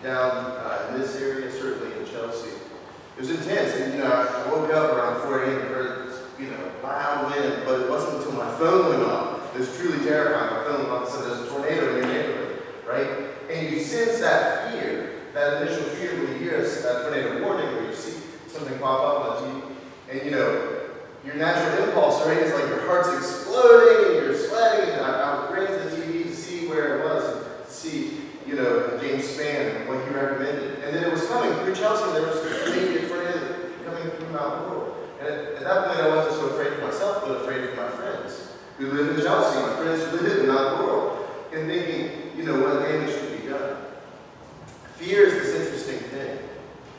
down in this area, certainly in Chelsea. It was intense, and I woke up around 4 a.m. and heard loud wind, but it wasn't until my phone went off. It was truly terrifying. My phone went off and said there's a tornado in your neighborhood, right? And you sense that fear, that initial fear when you hear a tornado warning, or you see something pop up on TV, and your natural impulse, right, is like your heart's exploding and you're sweating, and I ran to the TV to see where it was, and to see, James Spann and what he recommended. And then it was coming through Chelsea, and there was maybe a tornado coming through Mount Laurel. And at that point, I wasn't so afraid for myself, but afraid for my friends who live in Chelsea, my friends who live in Mount Laurel, and thinking, what damage could be done. Fear is this interesting thing.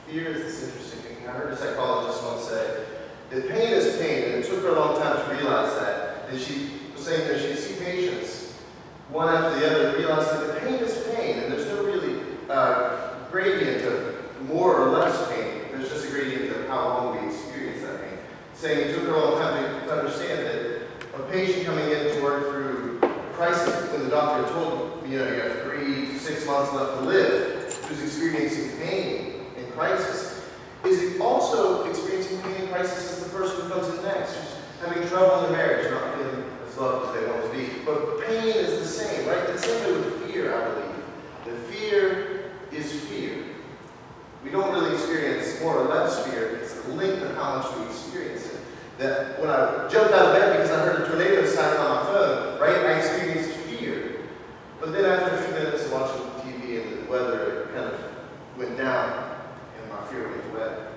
Fear is this interesting thing. I heard a psychologist once say that pain is pain, and it took her a long time to realize that. And she was saying that she'd see patients, one after the other, realizing that pain is pain, and there's no really gradient of more or less pain. There's just a gradient of how long we experience that pain. Saying it took her a long time to understand that a patient coming in to work through a crisis when the doctor told him, you have 3 to 6 months left to live, who's experiencing pain and crisis, is also experiencing pain and crisis as the person who comes in next, who's having trouble in their marriage, not feeling as loved as they want to be. But pain is the same, right? The same way with fear, I believe. The fear is fear. We don't really experience more or less fear. It's the length of how much we experience it. That when I jumped out of bed because I heard a tornado sound on my phone, right, I experienced fear. But then after a few minutes of watching TV and the weather kind of went down, and my fear went away.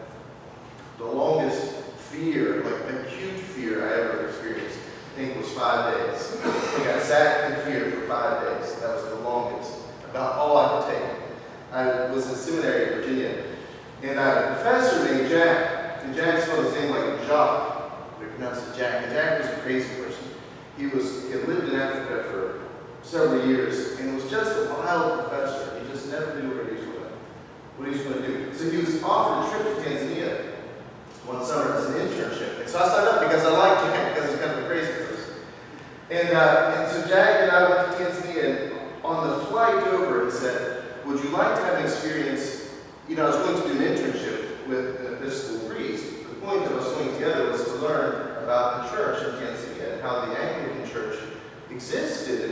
The longest fear, like acute fear I ever experienced, I think was 5 days. I think I sat in fear for 5 days. That was the longest, about all I could take. I was in seminary in Virginia, and I had a professor named Jack, and Jack spelled his name like Jacques. We pronounced it Jack, and Jack was a crazy person. He had lived in Africa for several years, and was just a wild professor. He just never knew what he was going to do. So he was offered a trip to Tanzania one summer as an internship. And so I signed up because I liked him, because he's kind of a crazy person. And so Jack and I went to Tanzania, and on the flight over, he said, would you like to have an experience? I was going to do an internship with an Episcopal priest. The point of us going together was to learn about the church in Tanzania and how the Anglican church existed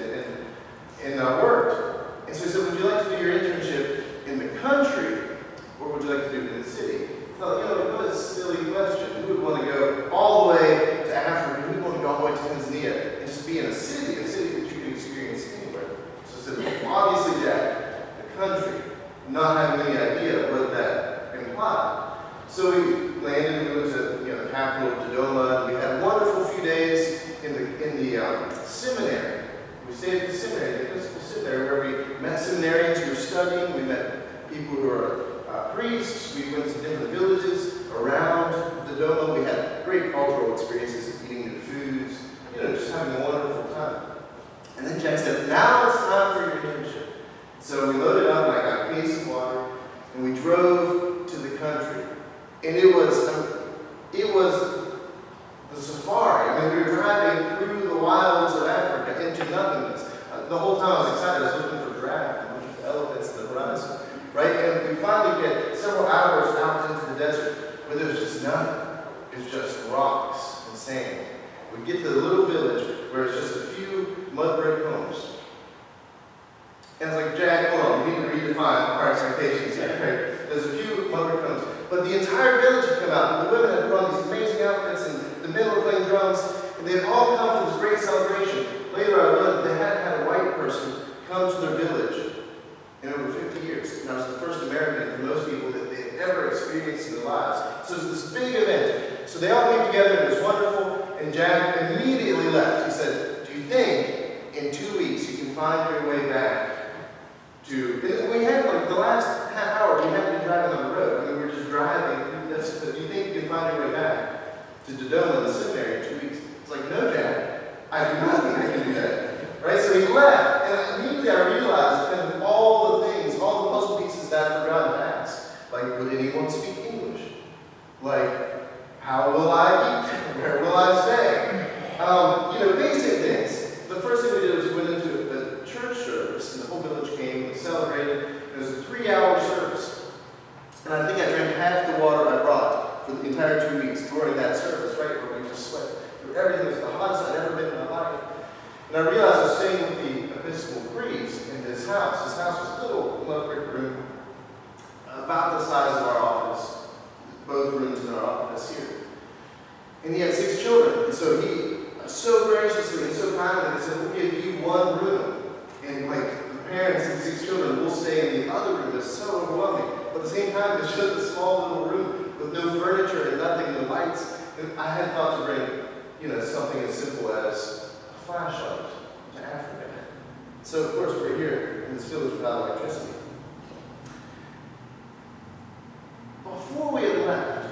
and worked. And so he said, would you like to do your internship in the country, or would you like to do it in the city? I thought, what a silly question. Who would want to go all the way to Africa? Who would want to go all the way to Tanzania and just be in a city that you could experience anywhere? So I said, obviously, Jack, the country, not having any idea what that implied. So we landed, we went to the capital of Dodoma. We had a wonderful few days in the seminary. We stayed at the seminary, the Episcopal seminary, where we met seminarians who were studying. We met people who were priests. We went to different villages around Dodoma. We had great cultural experiences, eating new foods, just having a wonderful time. And then Jack said, now it's time for your internship. So we loaded up, and I got a case of water, and we drove to the country. And it was the safari. I mean, we were driving through the wilds of Africa into nothingness. The whole time I was excited. I was looking for giraffe and looking for elephants in the horizon, right? And we finally get several hours out into the desert where there's just nothing. It's just rocks and sand. We get to the little village where it's just a few mud brick homes. And it's like, Jack, hold on, we need to redefine our expectations here. Right? There's a few mud brick homes. But the entire village had come out, and the women had put on these amazing outfits, and the men were playing drums, and they had all come for this great celebration. Later I learned they hadn't had a white person come to their village in over 50 years. And I was the first American for most people that they had ever experienced in their lives. So it was this big event. So they all came together, and it was wonderful, and Jack immediately left. He said, do you think in 2 weeks you can find your way back to... We had, the last half hour, we hadn't been driving on the road. I mean, we were just driving. Do you think you can find your way back to Dodoma, the seminary, in 2 weeks? It's like, no, Jack, I do not think I can do that. Right? So he left, and immediately I realized kind of all the things, all the puzzle pieces that I forgot to ask. Like, would anyone speak English? Like, how will I eat? Where will I stay? Basic things. The first thing we did was we went into a church service, and the whole village came and celebrated. It was a 3-hour service. And I realized I was staying with the Episcopal priest in his house. His house was a little brick room, about the size of our office, both rooms in our office here. And he had 6 children. And so he, so graciously and so kindly, said, we'll give you one room. And like the parents and 6 children will stay in the other room. It's so overwhelming. But at the same time, it's just a small little room with no furniture and nothing, no lights. And I had thought to bring, something as simple as a flashlight to Africa. So of course we're here in this village without electricity. Before we had left,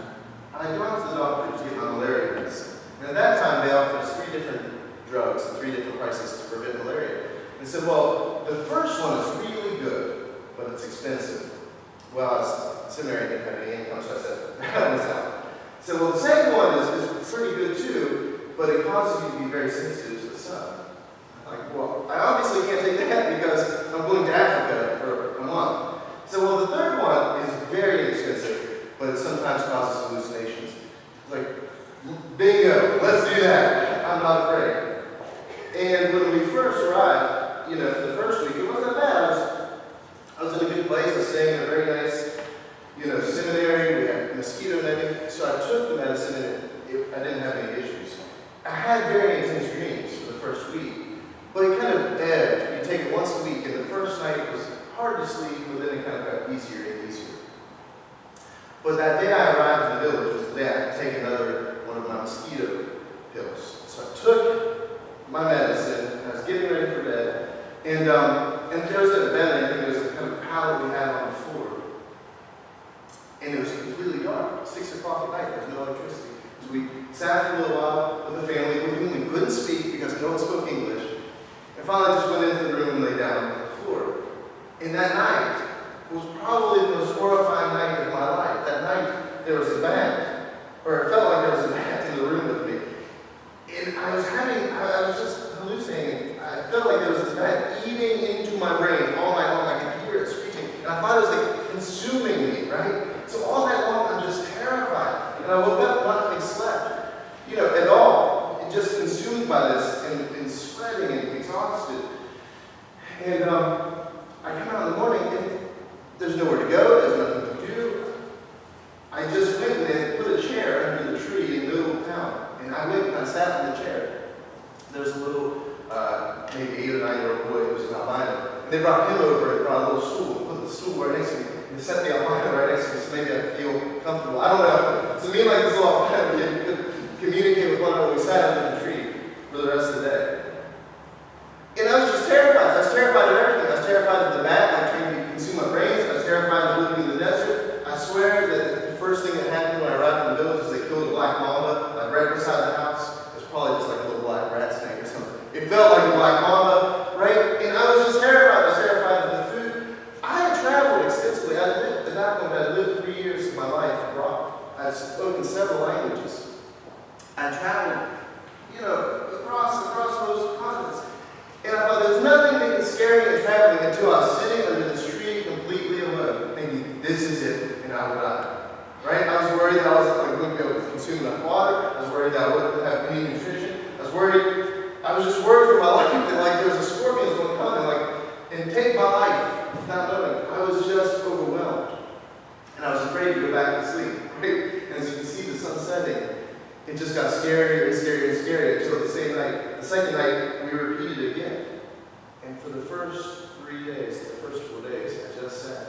I had gone to the doctor to get my malaria medicine. And at that time, they offered us 3 different drugs at 3 different prices to prevent malaria. And said, well, the first one is really good, but it's expensive. Well, I was seminary, didn't have any income, so I said, that one's out. So, well, the second one is pretty good too, but it causes you to be very sensitive to the sun. I'm like, well, I obviously can't take that because I'm going to Africa for a month. So, well, the third one is very expensive, but it sometimes causes hallucinations. It's like, bingo, let's do that. I'm not afraid. And when we first arrived, for the first week, it wasn't that bad. I was in a good place. I was staying in a very nice, seminary. We had mosquito netting. So I took the medicine and I didn't have any issues. I had very intense dreams for the first week, but it kind of ebbed. You take it once a week, and the first night was hard to sleep, but then it kind of got easier and easier. But that day I arrived in the village was the day I had to take another one of my mosquito pills. So I took my medicine, and I was getting ready for bed, and there was a bed, and there was a kind of pallet we had on the floor. And it was completely dark, 6 o'clock at night, there was no electricity. So we sat for a little while with the family, with whom we couldn't speak because no one spoke English. And finally just went into the room and lay down on the floor. And that night was probably the most horrifying night of my life. That night there was a bat, or it felt like there was a bat in the room with me. And I was just hallucinating. I felt like there was this bat eating into my brain all night long. I could hear it screaming. And I thought it was like consuming me, right? So all night long I'm just terrified. And I woke up not having slept, at all. And just consumed by this and sweating and exhausted. And I come out in the morning and there's nowhere to go, there's nothing to do. I just went and they put a chair under the tree in the middle of town. And I went and I sat in the chair. There's a little, maybe 8 or 9-year-old boy who was an albino. And they brought him over and brought a little stool and put the stool right next to me. And they set the albino right next to me so maybe I'd feel comfortable. I don't know. So me and like this little albino, we could communicate with one another. We sat under the tree for the rest of the day. And I was just terrified. I was terrified of everything. I was terrified of the bat, like trying to consume my brains. I was terrified of living in the desert. I swear that the first thing that happened when I arrived in the village is they killed a black mamba, like right beside the house. It was probably just like a little black rat snake or something. It felt like a black mamba, right? And I was just terrified. I was terrified of the food. I had traveled extensively. I lived at that point. I lived 3 years of my life abroad. I had spoken several languages. I traveled, across those continents. And I thought, there's nothing that can scare me in traveling until I was sitting under this tree completely alone, thinking, this is it, and I will die. Right? I was worried that I wouldn't be able to consume enough water. I was worried that I wouldn't have any nutrition. I was just worried for my life that there was a scorpion that was going to come and take my life without knowing. I was just overwhelmed. And I was afraid to go back to sleep. Right? And as you can see the sun setting, it just got scarier and scarier and scarier until the second night, we repeated it again. And for the first 3 days, the first 4 days, I just sat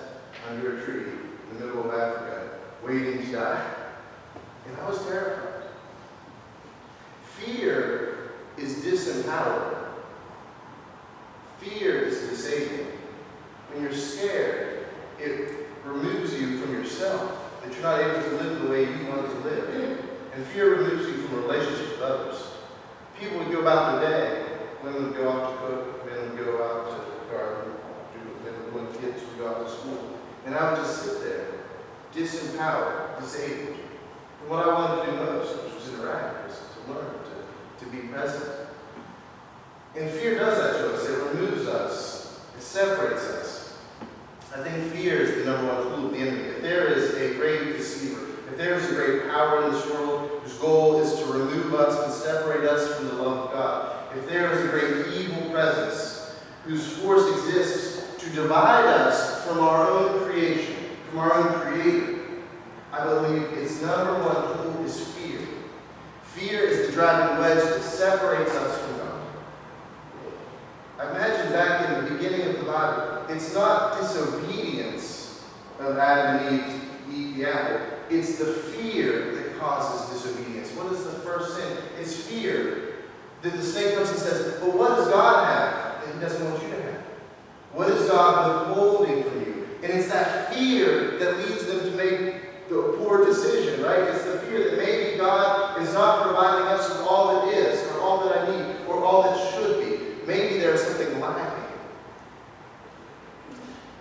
under a tree in the middle of Africa, waiting to die. And I was terrified. Fear is disempowering. Fear is disabling. When you're scared, it removes you from yourself, that you're not able to live the way you want to live. And fear removes you from a relationship with others. People would go about their day. Women would go off to cook. Men would go out to garden. When kids would go out to school. And I would just sit there, disempowered, disabled, from what I wanted to do most, which was interact, was to learn, to be present. And fear does that to us. It removes us. It separates us. I think fear is the number 1 tool of the enemy. If there is a great deceiver, if there is a great power in this world whose goal is to remove us and separate us from the love of God, if there is a great whose force exists to divide us from our own creation, from our own Creator, I believe its number one tool is fear. Fear is the driving wedge that separates us from God. I imagine back in the beginning of the Bible, it's not disobedience of Adam and Eve to eat the apple. It's the fear that causes disobedience. What is the first sin? It's fear. That the snake comes and says, well, what does God have that He doesn't want you to have? What is God withholding from you? And it's that fear that leads them to make the poor decision, right? It's the fear that maybe God is not providing us with all that is, or all that I need, or all that should be. Maybe there's something lacking.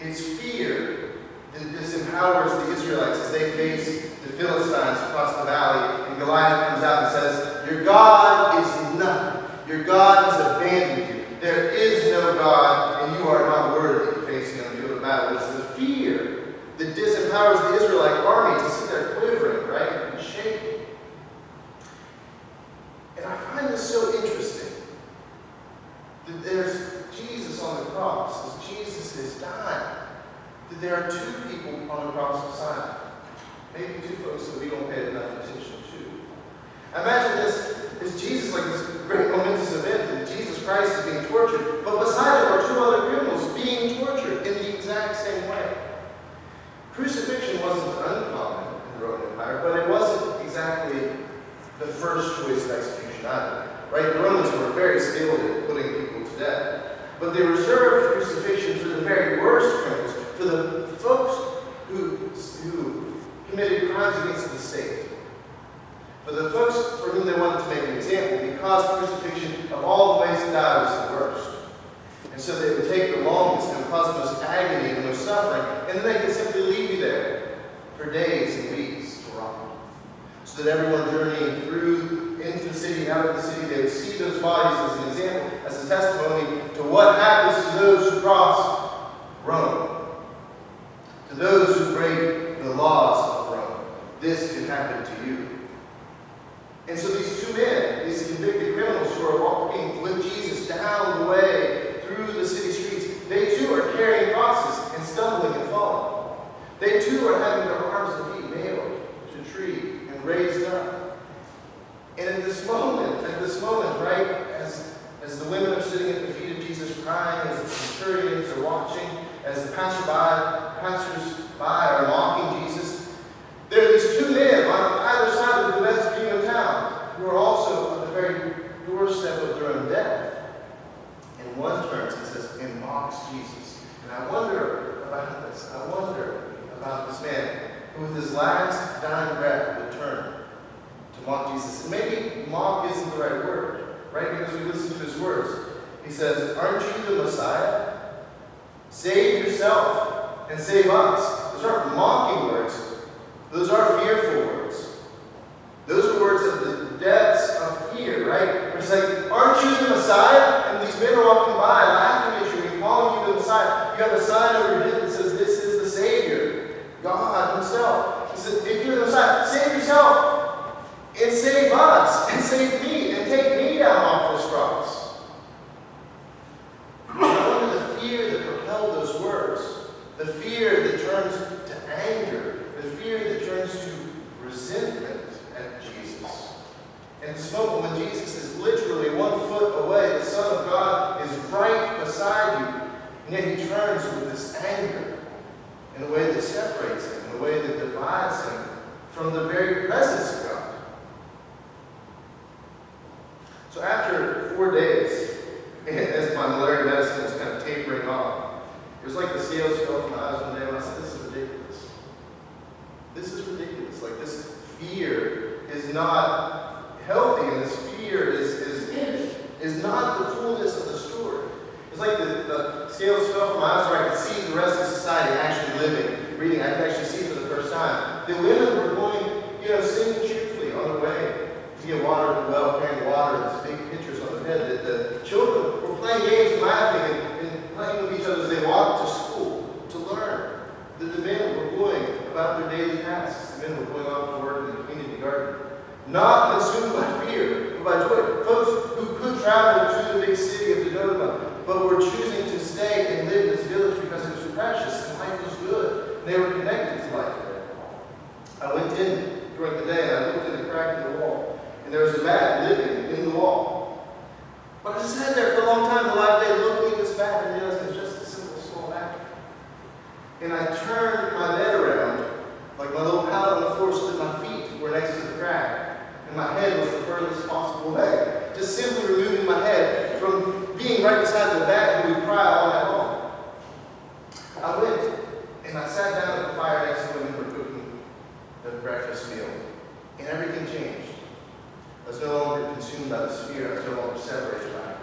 It's fear that disempowers the Israelites as they face the Philistines across the valley, and Goliath comes out and says, your God is nothing. Your God has abandoned you. There is no God, and you are not worthy of facing on the field of battle. It's the fear that disempowers the Israelite army to sit there quivering, right, and shaking. And I find this so interesting that there's Jesus on the cross, as Jesus is dying, that there are two people on the cross beside him. Maybe two folks that we don't pay enough attention to. Imagine this as Jesus, like this great momentous event that Jesus Christ is being tortured, but beside him are two other criminals being tortured in the exact same way. Crucifixion wasn't uncommon in the Roman Empire, but it wasn't exactly the first choice of execution either. Right? The Romans were very skilled at putting people to death. But they reserved crucifixion for the very worst criminals, for the folks who committed crimes against the state. For the folks for whom they wanted to make an example, because crucifixion of all the ways to die was the worst. And so they would take the longest and cause the most agony and the most suffering, and then they could simply leave you there for days and weeks to rot. So that everyone journeying through into the city, out of the city, they would see those bodies as an example, as a testimony to what happens to those who cross Rome, to those who break the laws of Rome. This can happen to you. And so these two men, these convicted criminals who are walking with Jesus down the way through the city streets, they too are carrying crosses and stumbling and falling. They too are having their arms and feet nailed to a tree and raised up. And at this moment, right, as the women are sitting at the feet of Jesus crying, as the centurions are watching, as the passers-by are mocking Jesus, there are these two men on either side of the vestibule of town who are also on the very doorstep of their own death. And one turns and says, and mocks Jesus. And I wonder about this. I wonder about this man who with his last dying breath would turn to mock Jesus. And maybe mock isn't the right word, right? Because we listen to his words. He says, aren't you the Messiah? Save yourself and save us. Those aren't mocking words. Those are fearful words. Those are words of the depths of fear, right? It's like, aren't you the Messiah? And these men are walking by, laughing at you and calling you the Messiah. You have a sign over your head that says, this is the Savior, God Himself. He says, if you're the Messiah, save yourself and save us and save me and take me down off this cross. I wonder the fear that propelled those words, the fear that turns to anger, the fear that turns to resentment at Jesus. And this moment when Jesus is literally 1 foot away, the Son of God is right beside you, and yet He turns with this anger in a way that separates Him, in a way that divides Him from the very presence of God. So after 4 days, as my malaria medicine was kind of tapering off, it was like the scales fell from my eyes one day when I said, this is ridiculous. This is ridiculous. Like, this fear is not healthy, and this fear is not the fullness of the story. It's like the scales fell from my eyes where I could see the rest of society actually living, reading. I could actually see for the first time. The women were going, singing cheerfully on their way to get water at the well, carrying water, and these big pitchers on their head. That the children were playing games and laughing and playing with each other as they walked to school to learn. That the men were going about their daily tasks. The men were going off to work in the community garden. Not consumed by fear, but by joy. Folks who could travel to the big city of Dodoma, but were choosing to went in during the day, and I looked in the crack in the wall, and there was a bat living in the wall. But I just sat there for a long time, the light day, looking at this bat, and realized it was just a simple small bat. And I turned my bed around, like my little pallet on the floor, so that my feet were next to the crack, and my head was the furthest possible away. Just simply removing my head from being right beside the bat who would cry all night long. I went and I sat down at the fire next to them who were cooking the breakfast meal, and everything changed. I was no longer consumed by the sphere, I was no longer separated by it.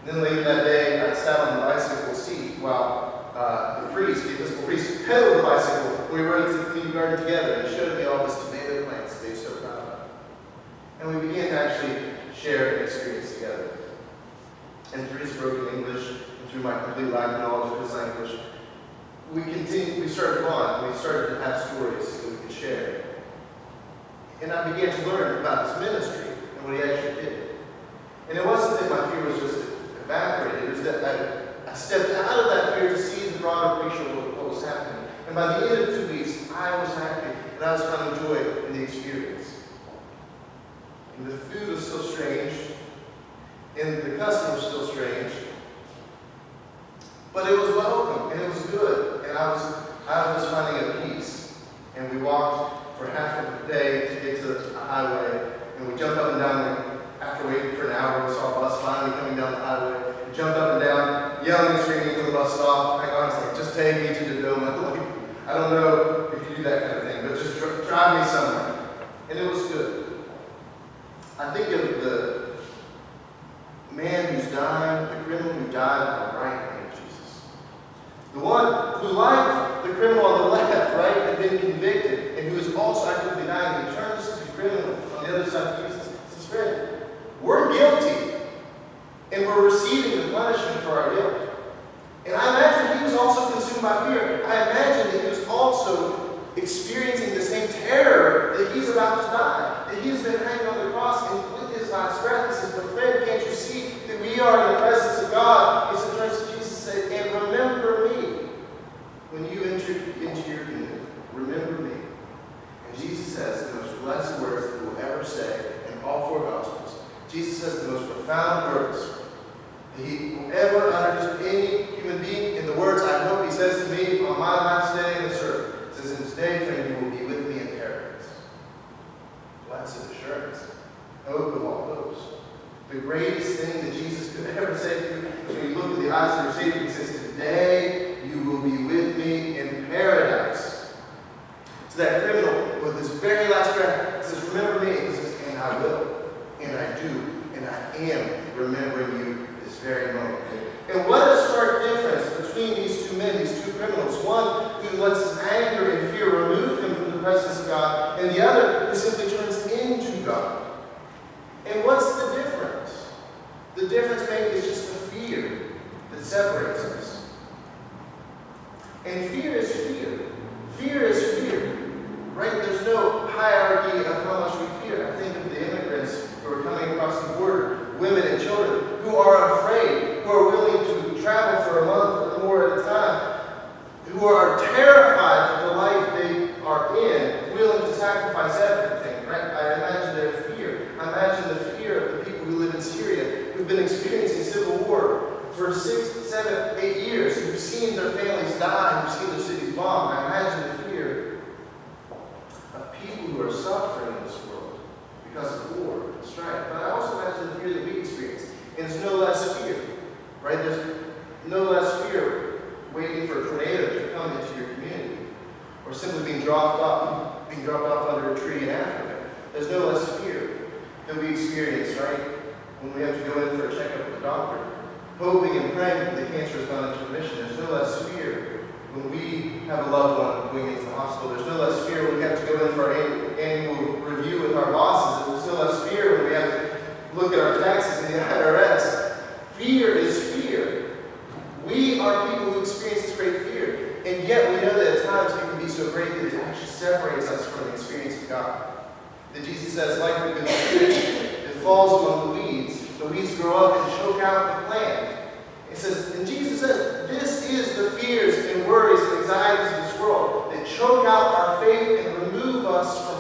And then later that day, I sat on the bicycle seat while the Episcopal priest, pedaled the bicycle. We rode into the community garden together, and he showed me all his tomato plants that he was so proud of. And we began to actually share an experience together. And through his broken English, and through my complete lack of knowledge of his language, we started to bond. We started to have stories that we could share. And I began to learn about his ministry and what he actually did. And it wasn't that my fear was just evaporated, it was that I stepped out of that fear to see the broader picture of what was happening. And by the end of 2 weeks, I was happy, and I was finding joy in the experience. And the food was still strange, and the custom was still strange, but it was welcome, and it was good, and I was finding a peace. And we walked for half of the day to get to a highway, and we jumped up and down. After waiting for an hour, we saw a bus finally coming down the highway. We jumped up and down, yelling and screaming till the bus stopped. I was like, just take me to Dodoma. Like, I don't know if you do that kind of thing, but just drive me somewhere. And it was good. I think of the man who's dying, the criminal who died on the right hand of Jesus. The one who, like the criminal on the left, right, had been convicted, and who is also actively dying. He turns to the criminal on the other side of Jesus and says, friend, we're guilty, and we're receiving the punishment for our guilt. And I imagine he was also consumed by fear. I imagine that he was also experiencing the same terror that he's about to die, that he's been hanging on the cross, and with his last breath, he says, but friend, can't you see that we are in the presence of God? He turns to Jesus and says, and remember me when you enter into your kingdom. Remember me. And Jesus says the most blessed words that we will ever say in all four Gospels. Jesus says the most profound words that he will ever utter to any human being. In the words I hope he says to me on my last day in this earth. He says, in today, friend, you will be with me in paradise. Blessed assurance. Hope of all hopes. The greatest thing that Jesus could ever say to you is when you look at the eyes of your Savior, he says, today you will be with me in paradise. So that criminal, with his very last breath, says, remember me. He says, and I will. And I do, and I am remembering you this very moment. And what a stark difference between these two men, these two criminals. One who lets his anger and fear remove him from the presence of God, and the other who simply turns into God. And what's the difference? The difference maybe is just the fear that separates us. And fear is fear. Fear is fear. Right? There's no hierarchy of how much we fear. I think of the immigrants who are coming across the border, women and children who are afraid, who are willing to travel for a month or more at a time, who are terrified of the life they are in, willing to sacrifice everything. Right? I imagine their fear. I imagine the fear of the people who live in Syria, who've been experiencing civil war for 6, 7, 8 years, who've seen their families die, who've seen their cities bombed. I imagine the fear of people who are suffering in this world because of war and strife. But I also imagine the fear that we experience. And it's no less fear, right? There's no less fear waiting for a tornado to come into your community, or simply being dropped off under a tree in Africa. There's no less fear that we experience, right? When we have to go in for a checkup with the doctor, hoping and praying that the cancer has gone into remission. There's no less fear when we have a loved one going into the hospital. There's no less fear when we have to go in for our annual review with our bosses. There's no less fear when we have to look at our taxes in the IRS. Fear is fear. We are people who experience this great fear. And yet we know that at times it can be so great that it actually separates us from the experience of God. That Jesus says, like the good tree that falls among the weeds grow up and choke out the plant. It says, and Jesus says, this is the fears and worries and anxieties of this world that choke out our faith and remove us from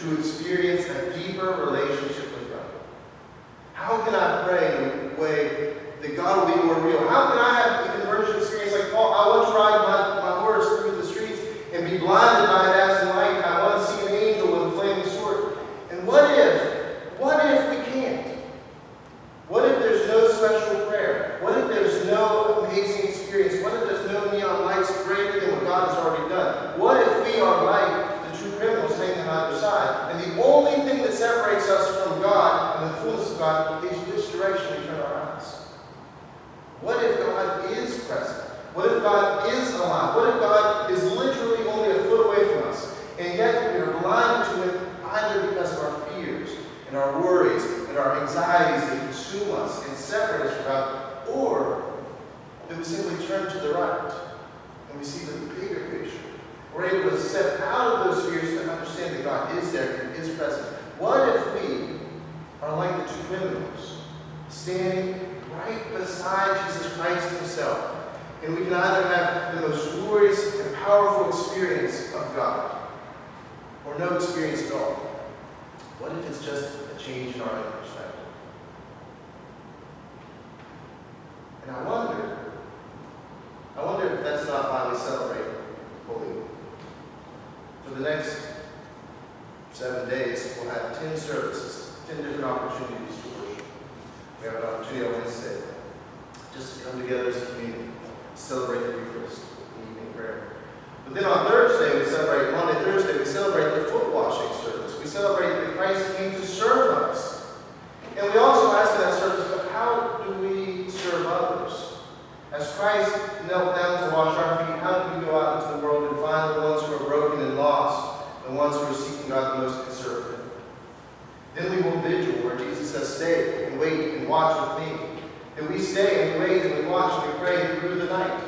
to experience a deeper relationship with God? How can I pray in a way that God will be more real? How can I have a conversion experience like Paul? I want to ride my horse through the streets and be blinded by a dazzling light. I want to see an angel with a flaming sword. And what if we can't? What if there's no special prayer? What if there's no amazing experience? What if there's no neon lights greater than what God has already done? What if we are like the true criminals hanging on either side, and the only thing that separates us from God and the fullness of God is which direction we turn our eyes? What if God is present? What if God is alive? What if God is literally only a foot away from us, and yet we are blind to Him either because of our fears and our worries and our anxieties that consume us and separate us from God, or that we simply turn to the right and we see the bigger picture? We're able to step out of those fears and understand that God is there and is present. What if we are like the two criminals, standing right beside Jesus Christ Himself, and we can either have the most glorious and powerful experience of God, or no experience at all? What if it's just a change in our own perspective? And I wonder if that's not why we celebrate Holy Week. For the next 7 days, we'll have 10 services, 10 different opportunities to worship. We have an opportunity on Wednesday just to come together as a community, celebrate the Eucharist, the evening prayer. But then on Thursday, Monday, Thursday, we celebrate the foot washing service. We celebrate that Christ came to serve us. And we also ask in that service, but how do we serve others? As Christ knelt down to wash our feet, how do we go out into the world and find the ones who are broken and lost, the ones who are seeking God the most conservative? Then we will vigil, where Jesus says, stay and wait and watch with me. Then we stay and we wait and we watch and we pray through the night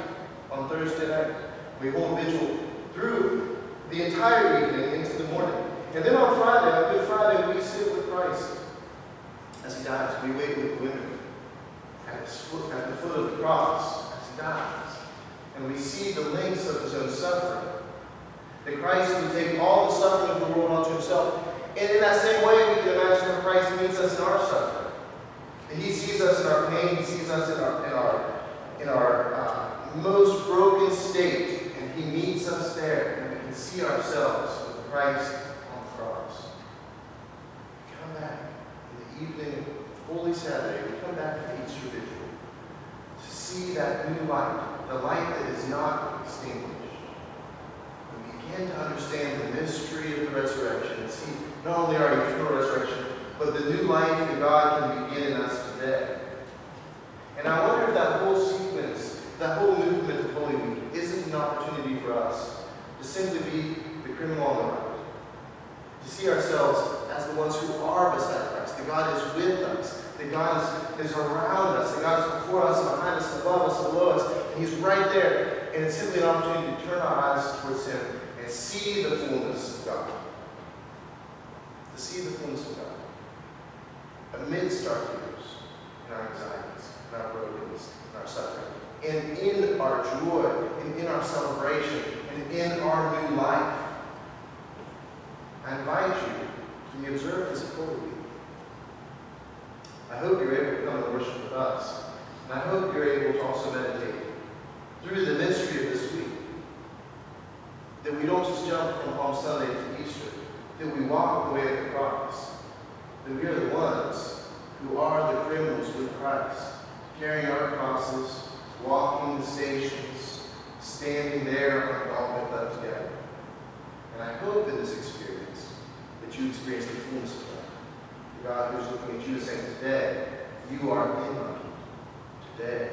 on Thursday night. We hold vigil through the entire evening into the morning. And then on Friday, on Good Friday, we sit with Christ as He dies. We wait with women at the foot of the cross as He dies. And we see the lengths of His own suffering. That Christ would take all the suffering of the world onto Himself. And in that same way, we can imagine how Christ meets us in our suffering. That He sees us in our pain, He sees us in our most broken state, and He meets us there, and we can see ourselves with Christ on the cross. We come back in the evening of Holy Saturday, we come back to the Easter Vigil to see that new light, the light that is not extinguished. We begin to understand the mystery of the resurrection and see not only our eternal resurrection, but the new life that God can begin in us today. And I wonder if that whole sequence, that whole movement of Holy Week isn't an opportunity for us to simply be the criminal on the right, to see ourselves as the ones who are beside Christ, that God is with us, that God is around us, that God is before us, behind us, above us, below us, and He's right there. And it's simply an opportunity to turn our eyes towards Him and see the fullness of God. To see the fullness of God amidst our fears and our anxieties and our brokenness and our suffering, and in our joy, and in our celebration, and in our new life. I invite you to be observed this Holy Week. I hope you're able to come and worship with us. And I hope you're able to also meditate through the mystery of this week. That we don't just jump from Palm Sunday to Easter. That we walk the way of the cross. That we are the ones who are the criminals with Christ, carrying our crosses, walking the stations, standing there on Golgotha left together. And I hope in this experience that you experience the fullness of God. The God who's looking at you and saying, today, you are in my kingdom. Today,